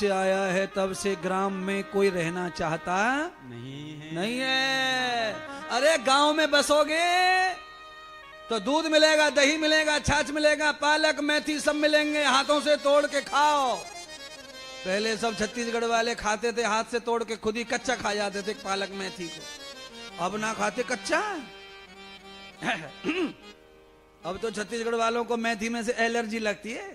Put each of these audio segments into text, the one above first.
से आया है तब से ग्राम में कोई रहना चाहता नहीं है। अरे गांव में बसोगे तो दूध मिलेगा, दही मिलेगा, छाछ मिलेगा, पालक मेथी सब मिलेंगे, हाथों से तोड़ के खाओ। पहले सब छत्तीसगढ़ वाले खाते थे हाथ से तोड़ के, खुद ही कच्चा खा जाते थे पालक मेथी को। अब ना खाते कच्चा। अब तो छत्तीसगढ़ वालों को मेथी में से एलर्जी लगती है।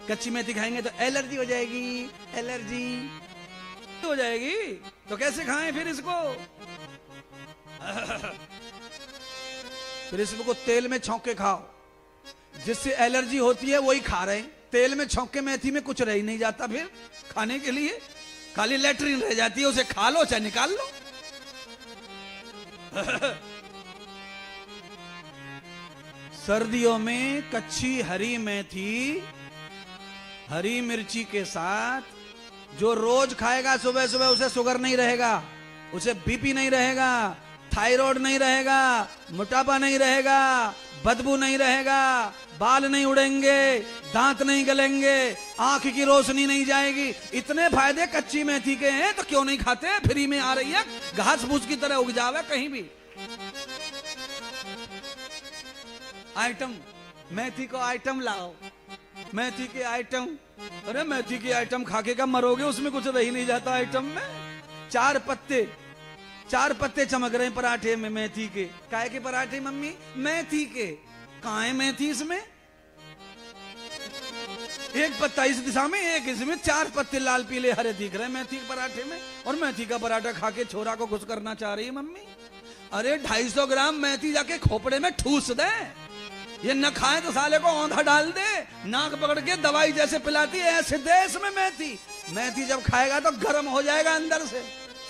कच्ची मेथी खाएंगे तो एलर्जी हो जाएगी, एलर्जी हो जाएगी। तो कैसे खाएं फिर इसको? फिर इसको तेल में छौंक के खाओ। जिससे एलर्जी होती है वही खा रहे हैं। तेल में छौंक के मेथी में कुछ रह ही नहीं जाता फिर खाने के लिए, खाली लेटरिन रह जाती है। उसे खा लो चाहे निकाल लो। सर्दियों में कच्ची हरी मेथी हरी मिर्ची के साथ जो रोज खाएगा सुबह सुबह, उसे शुगर नहीं रहेगा, उसे बीपी नहीं रहेगा, थायराइड नहीं रहेगा, मोटापा नहीं रहेगा, बदबू नहीं रहेगा, बाल नहीं उड़ेंगे, दांत नहीं गलेंगे, आंख की रोशनी नहीं जाएगी। इतने फायदे कच्ची मेथी के हैं तो क्यों नहीं खाते? फ्री में आ रही है, घास फूस की तरह उग जावे कहीं भी। आइटम, मेथी को आइटम लाओ, मेथी के आइटम। अरे मेथी के आइटम खाके का मरोगे, उसमें कुछ रह ही नहीं जाता आइटम में। चार पत्ते चमक रहे हैं पराठे में मेथी के। काहे के पराठे मम्मी? मेथी के। कहाँ है मेथी इसमें? एक पत्ता इस दिशा में, एक इसमें, चार पत्ते लाल पीले हरे दिख रहे हैं मेथी के पराठे में। और मेथी का पराठा खा के छोरा को खुश करना चाह रही है मम्मी। अरे 250 ग्राम मेथी जाके खोपड़े में ठूस दे। ये न खाए तो साले को औंधा डाल दे, नाक पकड़ के दवाई जैसे पिलाती है ऐसे दे इसमें मेथी। मेथी जब खाएगा तो गर्म हो जाएगा अंदर से,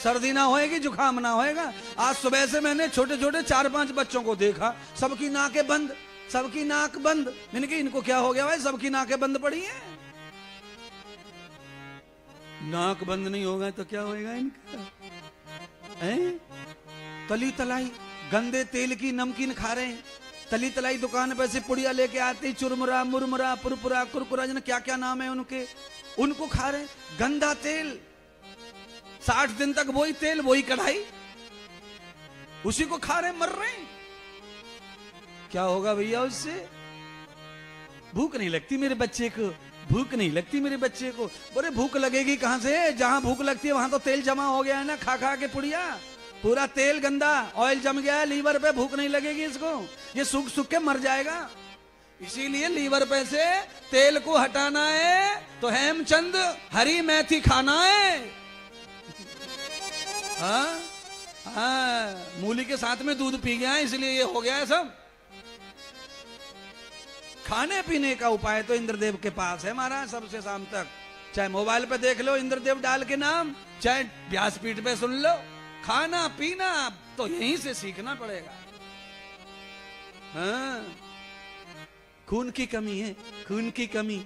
सर्दी ना होएगी, जुकाम ना होएगा। आज सुबह से मैंने छोटे छोटे 4-5 बच्चों को देखा, सबकी नाकें बंद, सबकी नाक बंद। मैंने कहा इनको क्या हो गया भाई, सबकी नाकें बंद पड़ी हैं। नाक बंद नहीं होगा तो क्या होएगा इनका? तली तलाई गंदे तेल की नमकीन खा रहे हैं। तली तलाई दुकान पे से पुड़िया लेके आते, चुरमुरा, मुरमुरा, पुरपुरा, कुरकुरा, क्या क्या नाम है उनके, उनको खा रहे। गंदा तेल, 60 दिन तक वही तेल, वही कढ़ाई, उसी को खा रहे, मर रहे। क्या होगा भैया उससे? भूख नहीं लगती मेरे बच्चे को, भूख नहीं लगती मेरे बच्चे को। बोले भूख लगेगी कहां से? जहां भूख लगती है वहां तो तेल जमा हो गया है ना, खा खा के पुड़िया। पूरा तेल गंदा, ऑयल जम गया है लीवर पे, भूख नहीं लगेगी इसको। ये सूख सूख के मर जाएगा। इसीलिए लीवर पे से तेल को हटाना है तो हेमचंद हरी मेथी खाना है। हाँ, मूली के साथ में दूध पी गया है इसलिए ये हो गया है सब। खाने पीने का उपाय तो इंद्रदेव के पास है महाराज सबसे शाम तक। चाहे मोबाइल पे देख लो इंद्रदेव डाल के नाम, चाहे व्यासपीठ पे सुन लो। खाना पीना तो यहीं से सीखना पड़ेगा। हाँ, खून की कमी है, खून की कमी,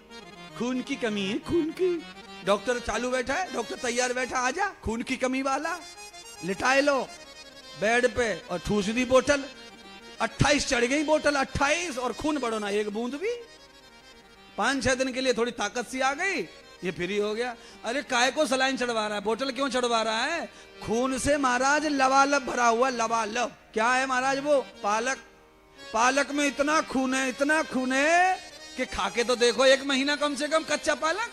खून की कमी है, खून की। डॉक्टर चालू बैठा है, डॉक्टर तैयार बैठा, आजा खून की कमी वाला, लिटाए लो बेड पे और ठूस दी बोतल। 28 चढ़ गई बोतल, 28, और खून बढ़ो ना एक बूंद भी। 5-6 दिन के लिए थोड़ी ताकत सी आ गई, ये फ्री हो गया। अरे काय को सलाइन चढ़वा रहा है, बोतल क्यों चढ़वा रहा है? खून से महाराज लबालब भरा हुआ, लबालब। क्या है महाराज वो? पालक। पालक में इतना खून है, इतना खून है कि खाके तो देखो 1 महीना कम से कम कच्चा पालक।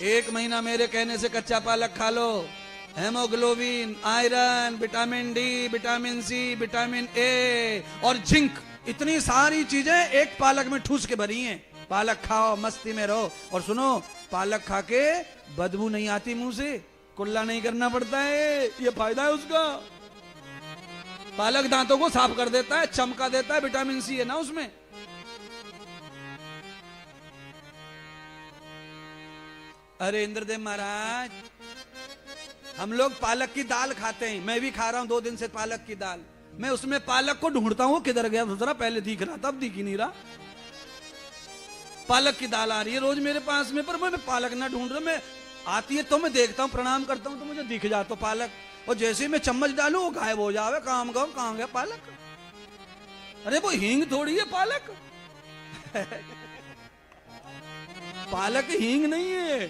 1 महीना मेरे कहने से कच्चा पालक खा लो। Haemoglobin, iron, vitamin D, vitamin C, vitamin A और जिंक, इतनी सारी चीजें एक पालक में ठूस के भरी हैं। पालक खाओ, मस्ती में रहो। और सुनो, पालक खा के बदबू नहीं आती मुंह से, कुल्ला नहीं करना पड़ता है, ये फायदा है उसका। पालक दांतों को साफ कर देता है, चमका देता है, विटामिन सी है ना उसमें। अरे इंद्रदेव महाराज, हम लोग पालक की दाल खाते हैं, मैं भी खा रहा हूं 2 दिन से पालक की दाल। मैं उसमें पालक को ढूंढता हूं, किधर गया दूसरा, पहले दिख रहा था अब दिख ही नहीं रहा। पालक की दाल आ रही है रोज मेरे पास में, पर मैं पालक ना ढूंढ रहा। मैं आती है तो मैं देखता हूँ, प्रणाम करता हूँ तो मुझे दिख जाता तो पालक, और जैसे ही मैं चम्मच डालू वो गायब हो जावे। काम गाँव कहाँ गया पालक? अरे वो हींग थोड़ी है पालक। पालक हींग नहीं है।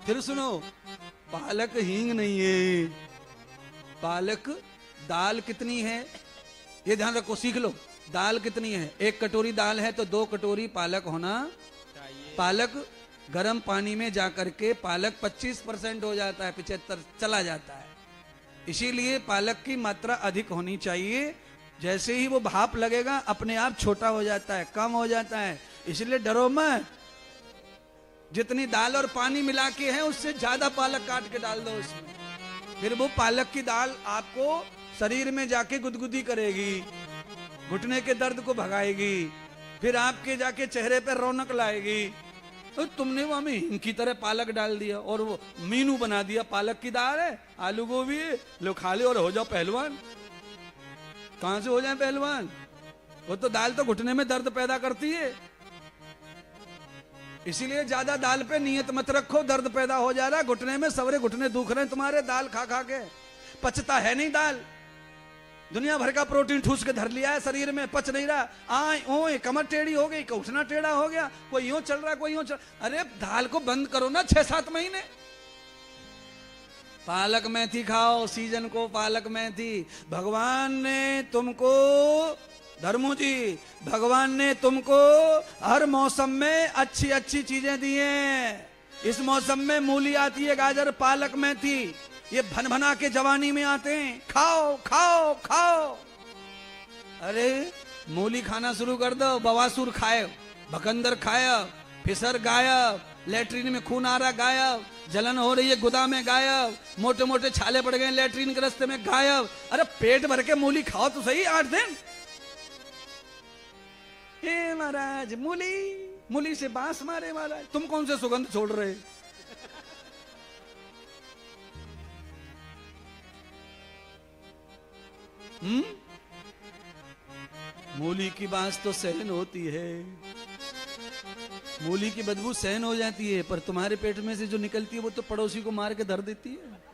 फिर सुनो, पालक हींग नहीं है, पालक दाल कितनी है ये ध्यान रखो, सीख लो। दाल कितनी है? 1 कटोरी दाल है तो 2 कटोरी पालक होना चाहिए। पालक गर्म पानी में जाकर के पालक 25% हो जाता है, 75 चला जाता है। इसीलिए पालक की मात्रा अधिक होनी चाहिए। जैसे ही वो भाप लगेगा अपने आप छोटा हो जाता है, कम हो जाता है। इसलिए डरो मत, जितनी दाल और पानी मिला के है उससे ज्यादा पालक काट के डाल दो इसमें। फिर वो पालक की दाल आपको शरीर में जाके गुदगुदी करेगी, घुटने के दर्द को भगाएगी, फिर आपके जाके चेहरे पर रौनक लाएगी। तो तुमने वहां में हिंग की तरह पालक डाल दिया और वो मीनू बना दिया। पालक की दाल है, आलू गोभी है, लो खा ले और हो जाओ पहलवान। कहां से हो जाए पहलवान? वो तो दाल तो घुटने में दर्द पैदा करती है। इसीलिए ज्यादा दाल पे नियत मत रखो, दर्द पैदा हो जा रहा है घुटने में, सवरे घुटने दुख रहे हैं तुम्हारे दाल खा खा के। पचता है नहीं दाल, दुनिया भर का प्रोटीन ठूस के धर लिया है शरीर में, पच नहीं रहा। आए ओए कमर टेढ़ी हो गई, उठना टेढ़ा हो गया, कोई यूं चल रहा है, कोई यूं चल। अरे दाल को बंद करो ना 6-7 महीने। पालक मेथी खाओ, सीजन को पालक मेथी। भगवान ने तुमको, धर्मू जी, भगवान ने तुमको हर मौसम में अच्छी अच्छी चीजें दी हैं। इस मौसम में मूली आती है, गाजर, पालक, मेथी, ये भन भना के जवानी में आते हैं। खाओ खाओ खाओ। अरे मूली खाना शुरू कर दो, बवासूर खाए, भकंदर खाया, फिसर गायब, लेटरिन में खून आ रहा गायब, जलन हो रही है गुदा में गायब, मोटे मोटे छाले पड़ गए लेटरिन के रास्ते में गायब। अरे पेट भर के मूली खाओ तो सही 8 दिन। हे महाराज, मूली मूली से बांस मारे महाराज, तुम कौन से सुगंध छोड़ रहे? मूली की बांस तो सहन होती है, मूली की बदबू सहन हो जाती है, पर तुम्हारे पेट में से जो निकलती है वो तो पड़ोसी को मार के धर देती है।